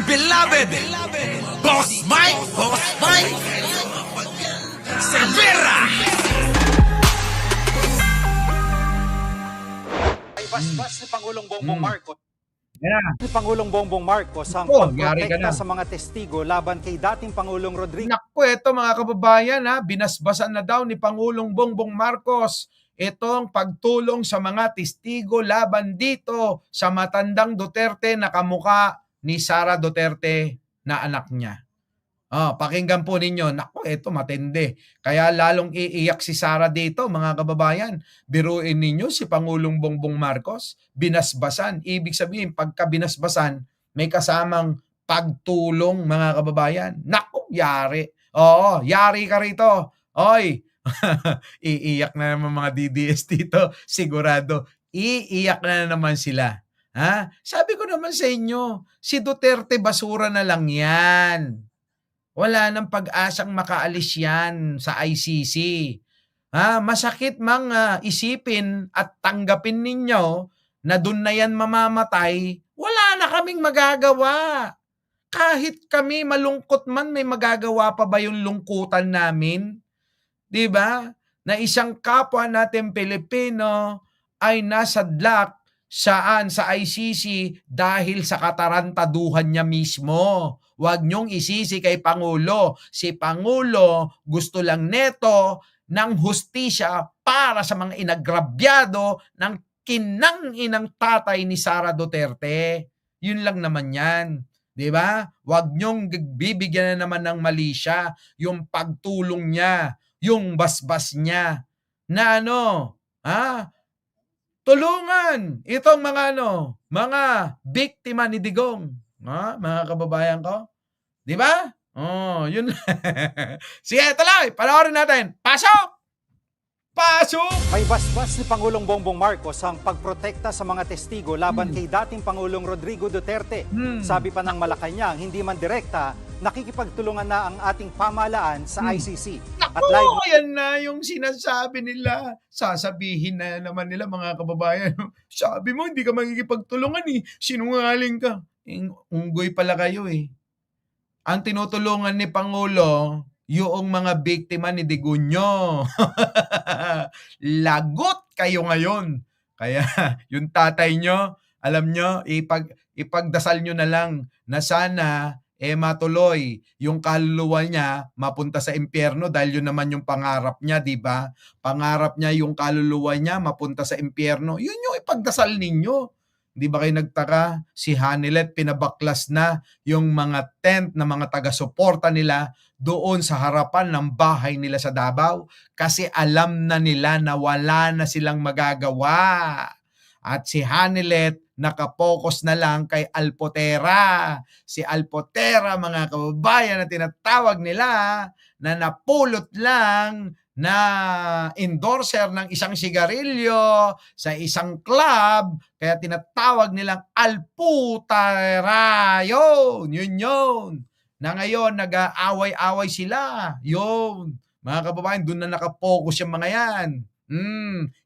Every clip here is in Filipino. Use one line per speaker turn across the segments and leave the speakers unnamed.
beloved, Boss Mike Cervera.
Ay basbas ni Pangulong Bongbong Marcos.
Yan.
Ni Pangulong Bongbong Marcos ang
Yari ka
pagprotekta
na.
sa mga testigo laban kay dating Pangulong Rodrigo
Naku, eto mga kababayan ha, binasbasan na daw ni Pangulong Bongbong Marcos itong pagtulong sa mga testigo laban dito sa matandang Duterte na kamukha ni Sara Duterte na anak niya. Pakinggan po ninyo. Naku, eto matindi. Kaya lalong iiyak si Sara dito, mga kababayan. Biruin ninyo si Pangulong Bongbong Marcos, binasbasan. Ibig sabihin, pagka binasbasan, may kasamang pagtulong, mga kababayan. Naku, yari. Oo, yari ka rito. Oy, iiyak na naman mga DDS dito. Sigurado, iiyak na naman sila. Ha? Sabi ko naman sa inyo, si Duterte basura na lang yan. Wala nang pag-asang makaalis yan sa ICC. Masakit mang isipin at tanggapin ninyo na doon na yan mamamatay, wala na kaming magagawa. Kahit kami malungkot man, may magagawa pa ba yung lungkutan namin? 'Di ba? Na isang kapwa natin Pilipino ay nasadlak saan sa ICC dahil sa katarantaduhan niya mismo. Huwag niyong isisi kay Pangulo. Si Pangulo gusto lang neto ng hustisya para sa mga inagrabyado ng kinang-inang tatay ni Sara Duterte. Yun lang naman yan. 'Di ba? Huwag niyong bibigyan na naman ng mali siya yung pagtulong niya, yung basbas niya na tulungan itong mga biktima ni Digong. Mga kababayan ko. 'Di ba? Yun. Sige, tuloy. Panoorin natin. Pasok! Pasok!
May basbas ni Pangulong Bongbong Marcos ang pagprotekta sa mga testigo laban kay dating Pangulong Rodrigo Duterte. Sabi pa ng Malacanang, hindi man direkta, nakikipagtulungan na ang ating pamahalaan sa ICC. At
Naku,
live
yan na yung sinasabi nila. Sasabihin na naman nila, mga kababayan. Sabi mo, hindi ka makikipagtulungan eh. Sinungaling ka. Unggoy pala kayo eh. Ang tinutulungan ni Pangulo, yung mga biktima ni Digunyo. Lagot kayo ngayon. Kaya yung tatay nyo, alam nyo, ipagdasal nyo na lang na sana matuloy yung kaluluwa niya mapunta sa impyerno dahil yun naman yung pangarap niya, di ba? Pangarap niya yung kaluluwa niya mapunta sa impyerno. Yun yung ipagdasal ninyo. Di ba kayo nagtaka? Si Hanilet pinabaklas na yung mga tent na mga taga-suporta nila doon sa harapan ng bahay nila sa Davao kasi alam na nila na wala na silang magagawa. At si Hanilet nakapokus na lang kay Alpotera. Si Alpotera, mga kababayan, na tinatawag nila na napulot lang na endorser ng isang sigarilyo sa isang club, kaya tinatawag nilang Alputera. Yun. Na ngayon, nag-aaway-away sila. Yun. Mga kababayan, doon na nakapokus yung mga yan.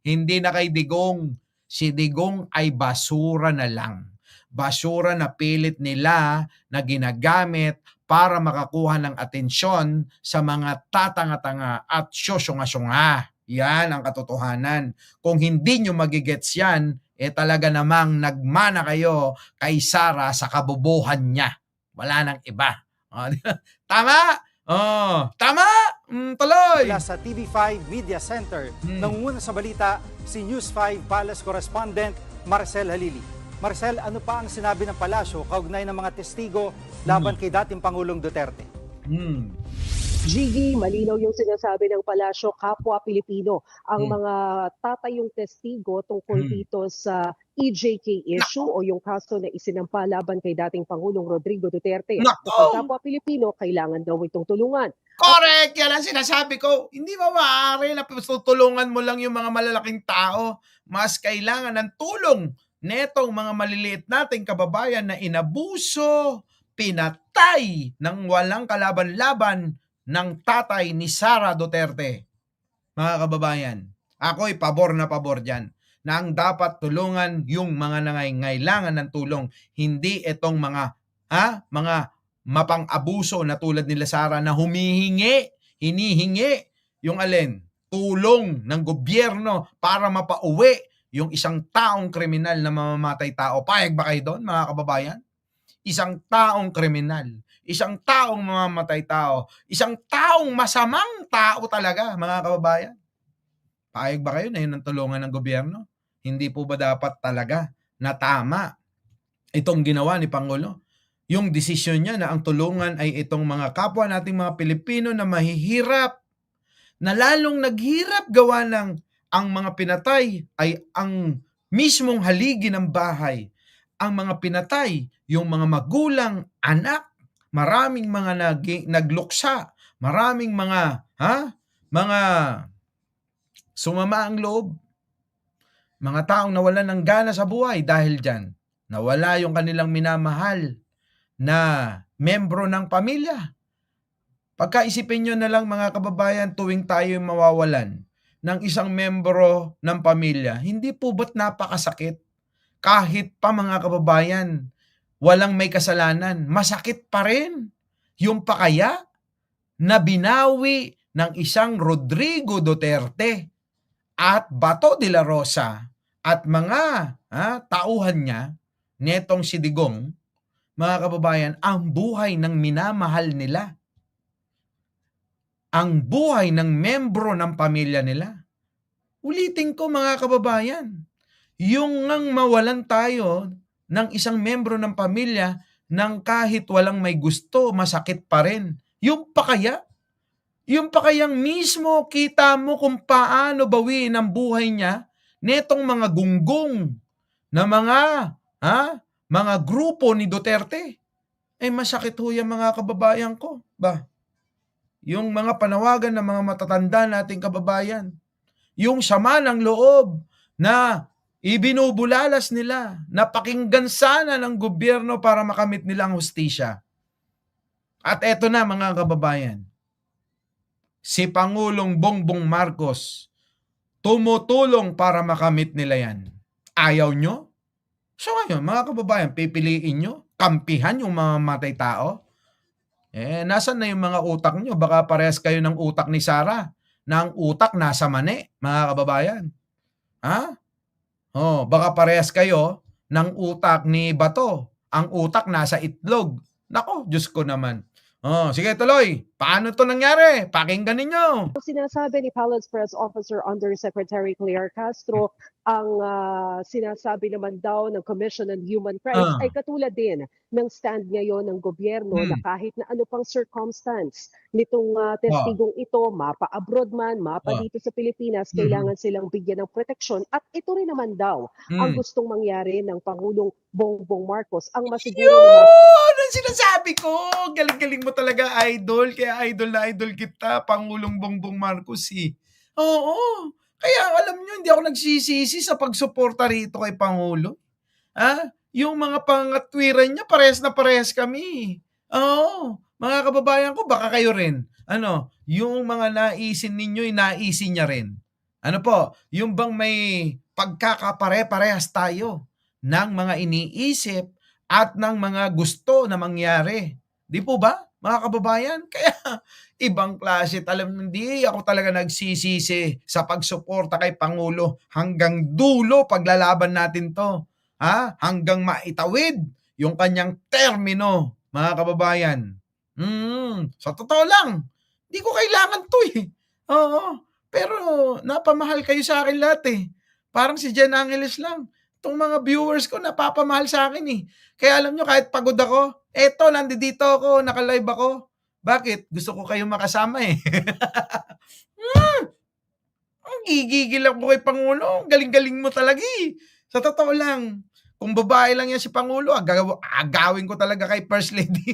Hindi na kay Digong. Si Digong ay basura na lang. Basura na pilit nila na ginagamit para makakuha ng atensyon sa mga tatanga-tanga at syosyunga-syunga. Yan ang katotohanan. Kung hindi nyo magigets yan, talaga namang nagmana kayo kay Sara sa kabobohan niya. Wala nang iba. Tama? Tama? Tuloy!
mula sa TV5 Media Center, nangunguna sa balita si News 5 Palace Correspondent Marcel Halili. Marcel, ano pa ang sinabi ng palasyo kaugnay ng mga testigo laban kay dating Pangulong Duterte?
Gigi, malinaw yung sinasabi ng palasyo, kapwa Pilipino ang mga tatayong testigo tungkol dito sa EJK issue o yung kaso na isinampa laban kay dating Pangulong Rodrigo Duterte. Kapag kapwa Pilipino, kailangan daw itong tulungan.
Correct! Yan ang sinasabi ko. Hindi ba maaari na tutulungan mo lang yung mga malalaking tao? Mas kailangan ng tulong netong mga maliliit nating kababayan na inabuso, pinatay ng walang kalaban-laban ng tatay ni Sara Duterte. Mga kababayan, ako'y pabor na pabor dyan na ang dapat tulungan yung mga nangangailangan ng tulong, hindi itong mga mga mapang-abuso na tulad nila Sara na hinihingi yung alin? Tulong ng gobyerno para mapauwi yung isang taong kriminal na mamamatay tao. Payag ba kayo doon, mga kababayan? Isang taong kriminal, isang taong mamamatay tao, isang taong masamang tao talaga, mga kababayan. Payag ba kayo na yun ang tulungan ng gobyerno? Hindi po ba dapat talaga na tama itong ginawa ni Pangulo? Yung desisyon niya na ang tulungan ay itong mga kapwa nating mga Pilipino na mahihirap, na lalong naghirap gawa ng ang mga pinatay ay ang mismong haligi ng bahay. Ang mga pinatay, yung mga magulang, anak, maraming mga nagluksa, maraming mga sumama ang loob. Mga taong nawalan ng gana sa buhay dahil dyan. Nawala yung kanilang minamahal na membro ng pamilya. Pagkaisipin nyo na lang, mga kababayan, tuwing tayo mawawalan ng isang membro ng pamilya, hindi po ba't napakasakit? Kahit pa, mga kababayan, walang may kasalanan, masakit pa rin yung pakaya na binawi ng isang Rodrigo Duterte at Bato de la Rosa at mga tauhan niya, netong si Digong, mga kababayan, ang buhay ng minamahal nila. Ang buhay ng membro ng pamilya nila. Ulitin ko, mga kababayan, yung ngang mawalan tayo ng isang membro ng pamilya nang kahit walang may gusto, masakit pa rin. Yung pakayang mismo kita mo kung paano bawiin ang buhay niya netong mga gunggong na mga grupo ni Duterte. Masakit ho yan, mga kababayan ko. Yung mga panawagan ng mga matatanda nating kababayan, yung sama ng loob na ibinubulalas nila, na pakinggan sana ng gobyerno para makamit nila ang hustisya. At eto na, mga kababayan, si Pangulong Bongbong Marcos tumutulong para makamit nila yan. Ayaw nyo? So ngayon, mga kababayan, pipiliin nyo? Kampihan yung mga matay tao? Nasan na yung mga utak nyo? Baka parehas kayo ng utak ni Sara, na ang utak nasa mani, mga kababayan. Baka parehas kayo ng utak ni Bato, ang utak nasa itlog. Nako, Diyos ko naman. Sige, tuloy. Paano to nangyari? Pakinggan ninyo.
Sinasabi ni Palace Press Officer Undersecretary Claire Castro, ang sinasabi naman daw ng Commission on Human Rights ay katulad din ng stand ngayon ng gobyerno na kahit na ano pang circumstance nitong testigong ito, mapa-abroad man, mapa dito sa Pilipinas, kailangan silang bigyan ng proteksyon. At ito rin naman daw ang gustong mangyari ng Pangulong Bongbong Marcos. Ang masiguro naman...
Ang sinasabi ko, galing-galing mo talaga, idol. Kaya idol na idol kita, Pangulong Bongbong Marcos. Oo. Kaya alam nyo, hindi ako nagsisisi sa pagsuporta rito kay Pangulo. Yung mga pangatwiran niya, parehas na parehas kami. Oo. Mga kababayan ko, baka kayo rin. Yung mga naisin ninyo, naisin niya rin. Yung bang may pagkakapare-parehas tayo ng mga iniisip at ng mga gusto na mangyari. Di po ba, mga kababayan? Kaya ibang klase. Hindi ako talaga nagsisisi sa pagsuporta kay Pangulo. Hanggang dulo paglalaban natin to. Hanggang maitawid yung kanyang termino, mga kababayan. Sa totoo lang, di ko kailangan to Oo. Pero napamahal kayo sa akin lahat Parang si Jen Angeles lang. Itong mga viewers ko, napapamahal sa akin Kaya alam nyo, kahit pagod ako, nandito ako, naka-live ako. Bakit? Gusto ko kayong makasama Ang gigigil ako kay Pangulo. Galing-galing mo talaga Sa totoo lang, kung babae lang yan si Pangulo, agawin ko talaga kay First Lady.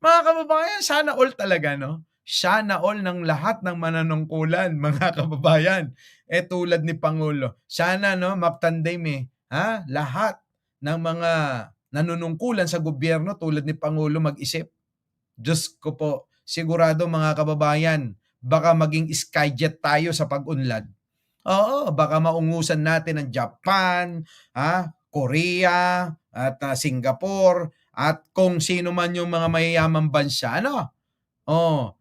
Mga kababayan, sana all talaga, no? Sana all ng lahat ng mananungkulan, mga kababayan. Tulad ni Pangulo. Sana, no, maptanday lahat ng mga nanunungkulan sa gobyerno tulad ni Pangulo mag-isip. Diyos ko po, sigurado, mga kababayan, baka maging skyjet tayo sa pag-unlad. Oo, baka maungusan natin ang Japan, Korea at Singapore at kung sino man yung mga mayayamang bansa, ano?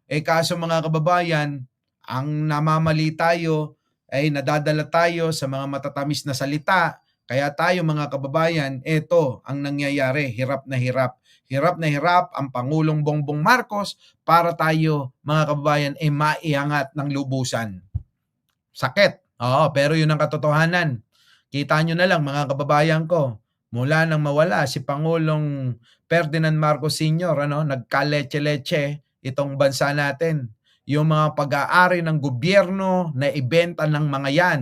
Kaso mga kababayan, ang namamali tayo ay nadadala tayo sa mga matatamis na salita. Kaya tayo mga kababayan, ito ang nangyayari, hirap na hirap. Hirap na hirap ang Pangulong Bongbong Marcos para tayo mga kababayan ay maiangat ng lubusan. Sakit. Pero yun ang katotohanan. Kita nyo na lang mga kababayan ko, mula nang mawala si Pangulong Ferdinand Marcos Sr., nagkaleche-leche itong bansa natin. Yung mga pag-aari ng gobyerno na ibenta ng mga yan.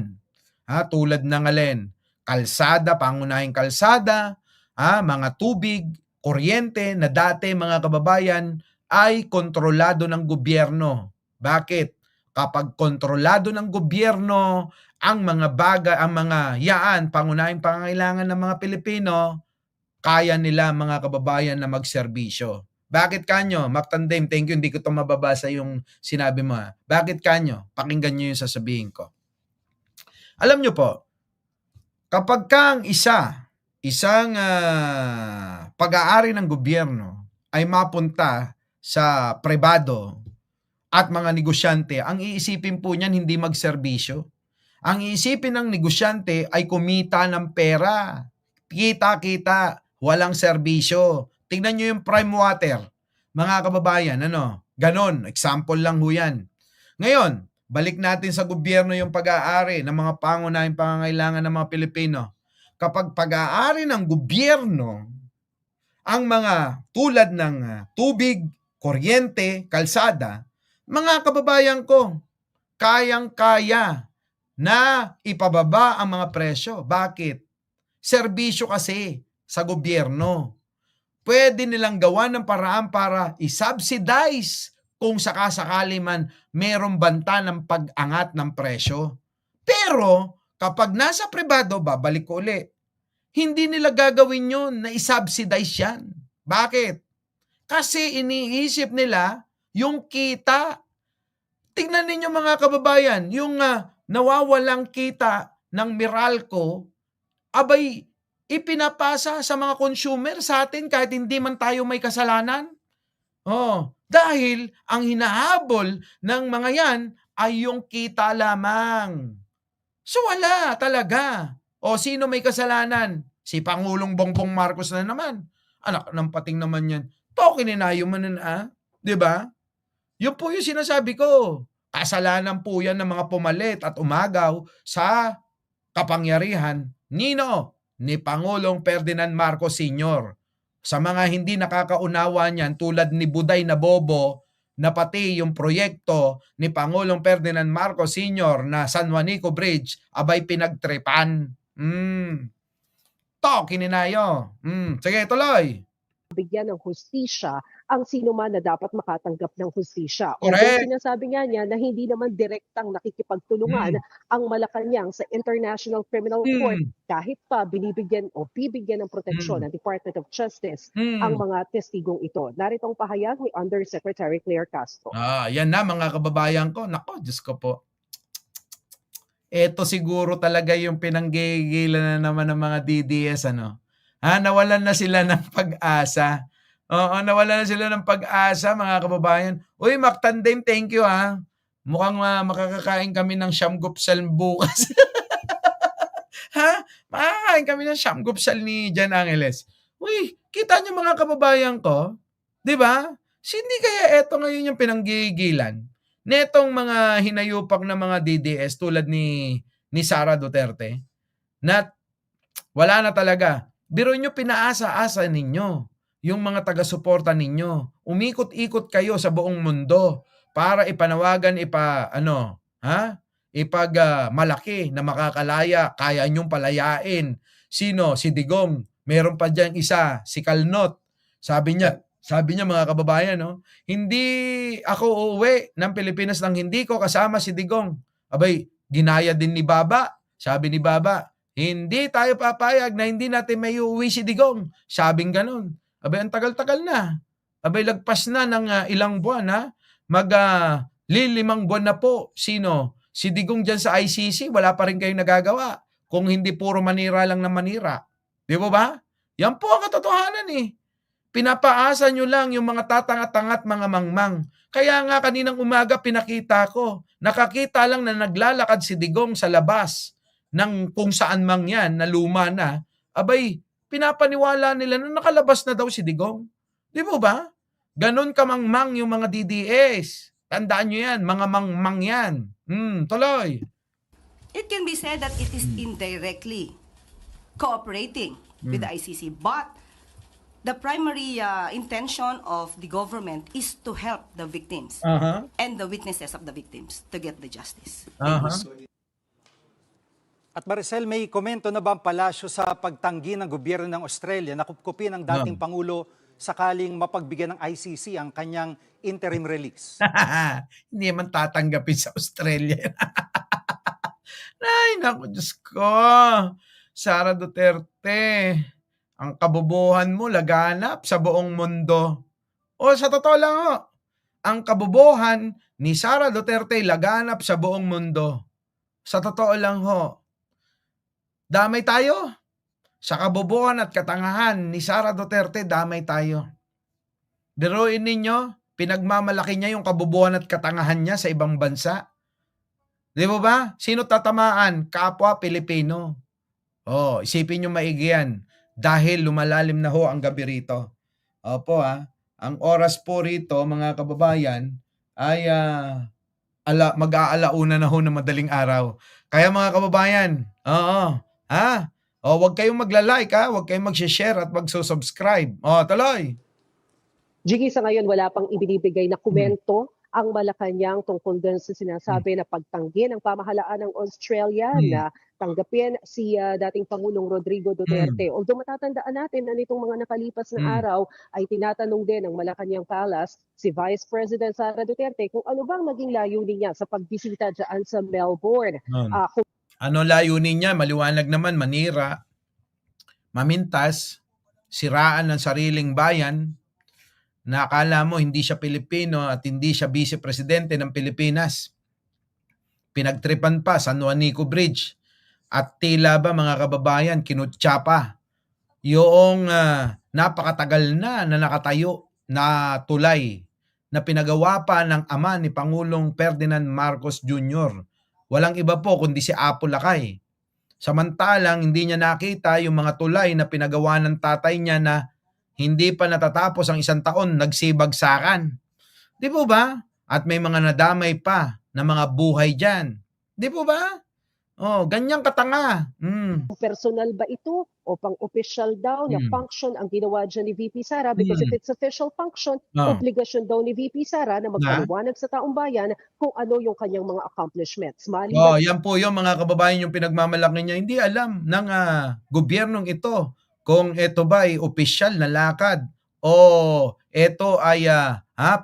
Tulad ng alin? Kalsada, pangunahing kalsada, mga tubig, kuryente na dati mga kababayan ay kontrolado ng gobyerno. Bakit? Kapag kontrolado ng gobyerno ang mga bagay, ang mga yaan, pangunahing pangangailangan ng mga Pilipino, kaya nila mga kababayan na magserbisyo. Bakit kanyo? Mactandem, thank you, hindi ko ito mababasa yung sinabi mo. Bakit kanyo? Pakinggan nyo yung sasabihin ko. Alam nyo po, kapag kang isang pag-aari ng gobyerno ay mapunta sa pribado at mga negosyante, ang iisipin po niyan hindi magserbisyo. Ang iisipin ng negosyante ay kumita ng pera. Kita-kita, walang serbisyo. Tingnan nyo yung prime water, mga kababayan, ganon, example lang ho yan. Ngayon, balik natin sa gobyerno yung pag-aari ng mga pangunahing pangangailangan ng mga Pilipino. Kapag pag-aari ng gobyerno, ang mga tulad ng tubig, kuryente, kalsada, mga kababayan ko, kayang-kaya na ipababa ang mga presyo. Bakit? Serbisyo kasi sa gobyerno. Pwede nilang gawa ng paraan para i-subsidize kung sakasakali man merong banta ng pag-angat ng presyo. Pero kapag nasa pribado, babalik ko uli, hindi nila gagawin yun na i-subsidize yan. Bakit? Kasi iniisip nila yung kita. Tingnan ninyo mga kababayan, yung nawawalang kita ng Meralco, abay ipinapasa sa mga consumer sa atin kahit hindi man tayo may kasalanan. Dahil ang hinahabol ng mga yan ay yung kita lamang. So wala talaga. Sino may kasalanan? Si Pangulong Bongbong Marcos na naman. Anak ng pating naman yan. Tokininayo man na, di ba? Yun po yung sinasabi ko. Kasalanan po yan ng mga pumalit at umagaw sa kapangyarihan ni Pangulong Ferdinand Marcos Sr. Sa mga hindi nakakaunawa niyan tulad ni Buday na bobo na pati yung proyekto ni Pangulong Ferdinand Marcos Sr. na San Juanico Bridge abay pinagtripan. Kininayo. Sige, tuloy.
Bigyan ng hustisya ang sino man na dapat makatanggap ng hustisya.
Correct.
Sinasabi nga niya na hindi naman direktang nakikipagtulungan ang Malacanang sa International Criminal Court kahit pa binibigyan o bibigyan ng proteksyon ng Department of Justice ang mga testigong ito. Narito ang pahayag ni Undersecretary Claire Castro.
Yan na mga kababayan ko. Nako, Diyos ko po. Ito siguro talaga yung pinanggigilan na naman ng mga DDS, nawalan na sila ng pag-asa. Nawalan na sila ng pag-asa, mga kababayan. Uy, Mactandem, thank you Mukhang makakakain kami ng siyamgupsal bukas. Makakain kami ng siyamgupsal ni Jan Angeles. Uy, kita niyo mga kababayan ko, di ba? Hindi kaya eto ngayon yung pinanggigilan netong mga hinayupak na mga DDS tulad ni Sara Duterte na wala na talaga. Biro nyo, pinaasa-asa ninyo yung mga taga-suporta ninyo. Umikot-ikot kayo sa buong mundo para ipanawagan, malaki na makakalaya, kaya nyong palayain. Sino? Si Digong. Meron pa dyan isa, si Kalnot. Sabi niya mga kababayan, hindi ako uuwi ng Pilipinas nang hindi ko kasama si Digong. Abay, ginaya din ni Baba. Sabi ni Baba, hindi tayo papayag na hindi natin may uuwi si Digong. Sabing ganun. Abay, ang tagal-tagal na. Abay, lagpas na ng ilang buwan, lilimang buwan na po. Sino? Si Digong dyan sa ICC, wala pa rin kayong nagagawa. Kung hindi puro manira lang na manira. Di ba ba? Yan po ang katotohanan eh. Pinapaasa nyo lang yung mga tatanga-tangat mga mangmang. Kaya nga kaninang umaga pinakita ko, nakakita lang na naglalakad si Digong sa labas ng kung saan mang yan na luma na, abay, pinapaniwala nila na nakalabas na daw si Digong. Di ba ba? Ganon kamangmang yung mga DDS. Tandaan nyo yan, mga mangmang yan. Tuloy.
It can be said that it is indirectly cooperating with the ICC, but the primary intention of the government is to help the victims and the witnesses of the victims to get the justice.
At Maricel, may komento na ba ang palasyo sa pagtanggi ng gobyerno ng Australia na kupkupin ng dating Pangulo sakaling mapagbigyan ng ICC ang kanyang interim release?
Hindi man tatanggapin sa Australia. Ay, naku, Diyos ko. Sara Duterte, ang kabobohan mo laganap sa buong mundo. O sa totoo lang ho, ang kabobohan ni Sara Duterte laganap sa buong mundo. Sa totoo lang ho, damay tayo. Sa kabobohan at katangahan ni Sara Duterte, damay tayo. Biruin ninyo, pinagmamalaki niya yung kabobohan at katangahan niya sa ibang bansa. Di ba? Sino tatamaan? Kapwa Pilipino. Isipin nyo maigi yan. Dahil lumalalim na ho ang gabi rito. Opo ang oras po rito, mga kababayan, ay mag-aalauna na ho ng madaling araw. Kaya mga kababayan, huwag kayong magla-like huwag kayong mag-share at mag-subscribe. Tuloy.
Jiggy, sa ngayon wala pang ibinibigay na komento ang Malacanang tungkol dun sa sinasabi na pagtanggi ng pamahalaan ng Australia na tanggapin si dating Pangulong Rodrigo Duterte. Although matatandaan natin na nitong mga nakalipas na araw ay tinatanong din ng Malacanang Palace si Vice President Sara Duterte kung ano bang naging layunin niya sa pagbisita dyan sa Melbourne.
Ano layunin niya? Maliwanag naman, manira, mamintas, siraan ng sariling bayan, na akala mo hindi siya Pilipino at hindi siya Vice Presidente ng Pilipinas. Pinagtripan pa sa San Juanico Bridge. At tila ba mga kababayan, kinutya pa yung napakatagal na nakatayo na tulay na pinagawa pa ng ama ni Pangulong Ferdinand Marcos Jr. Walang iba po kundi si Apo Lakay. Samantalang hindi niya nakita yung mga tulay na pinagawa ng tatay niya na hindi pa natatapos ang 1 taon, nagsibagsakan. Di po ba? At may mga nadamay pa na mga buhay dyan. Di po ba? Ganyang katanga.
Personal ba ito o pang-official daw na function ang ginawa dyan ni VP Sara? Because if it's official function, obligasyon daw ni VP Sara na magpaliwanag sa taong bayan kung ano yung kanyang mga accomplishments.
Yan po yung mga kababayan yung pinagmamalaki niya. Hindi alam ng gobyernong ito kung ito ba ay opisyal na lakad o ito ay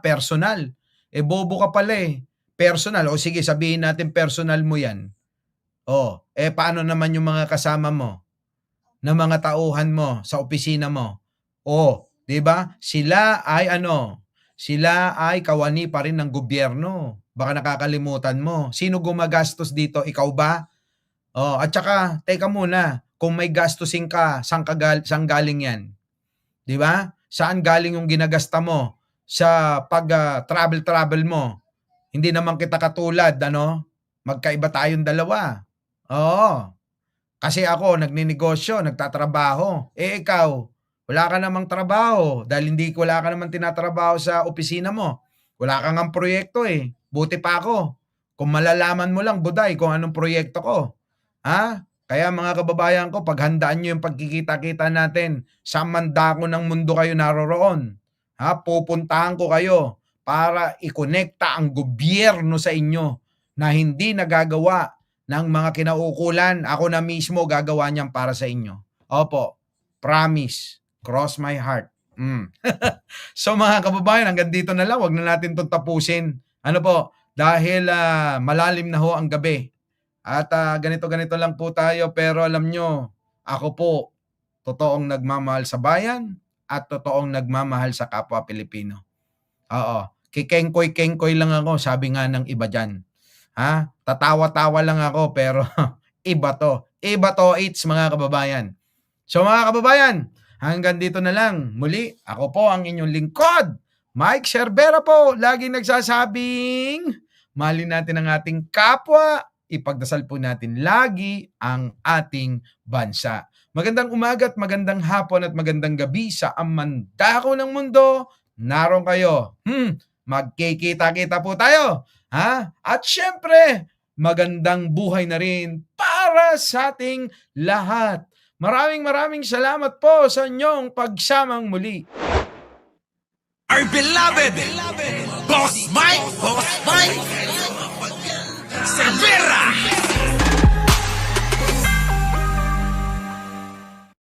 personal. Bobo ka pala personal. O sige, sabihin natin personal mo yan. Paano naman yung mga kasama mo? Na mga tauhan mo sa opisina mo? Di ba? Sila ay Sila ay kawani pa rin ng gobyerno. Baka nakakalimutan mo. Sino gumagastos dito? Ikaw ba? At saka, teka muna, kung may gastusin ka, saan galing yan? Di ba? Saan galing yung ginagasta mo sa pag-travel mo? Hindi naman kita katulad, magkaiba tayong dalawa. Kasi ako, nagninegosyo, nagtatrabaho. Ikaw, wala ka namang trabaho dahil wala ka namang tinatrabaho sa opisina mo. Wala kang ang proyekto Buti pa ako. Kung malalaman mo lang, buday, kung anong proyekto ko. Kaya mga kababayan ko, paghandaan nyo yung pagkikita-kita natin, sa mandako ng mundo kayo naroroon. Pupuntahan ko kayo para ikonekta ang gobyerno sa inyo na hindi nagagawa ng mga kinaukulan. Ako na mismo gagawa niyan para sa inyo. Opo, promise, cross my heart. So mga kababayan, hanggang dito na lang. Huwag na natin itong tapusin. Dahil malalim na ho ang gabi. At ganito-ganito lang po tayo, pero alam nyo, ako po, totoong nagmamahal sa bayan at totoong nagmamahal sa kapwa Pilipino. Kikengkoy-kengkoy lang ako, sabi nga ng iba dyan. Tatawa-tawa lang ako, pero iba to. Iba to, it's mga kababayan. So mga kababayan, hanggang dito na lang. Muli, ako po ang inyong lingkod, Mike Cervera po, laging nagsasabing, mahalin natin ang ating kapwa, ipagdasal po natin lagi ang ating bansa. Magandang umaga at magandang hapon at magandang gabi sa amandako ng mundo. Naroon kayo. Magkikita-kita po tayo. Ha? At syempre, magandang buhay na rin para sa ating lahat. Maraming salamat po sa inyong pagsamang muli.
Our beloved Boss Mike Cervera.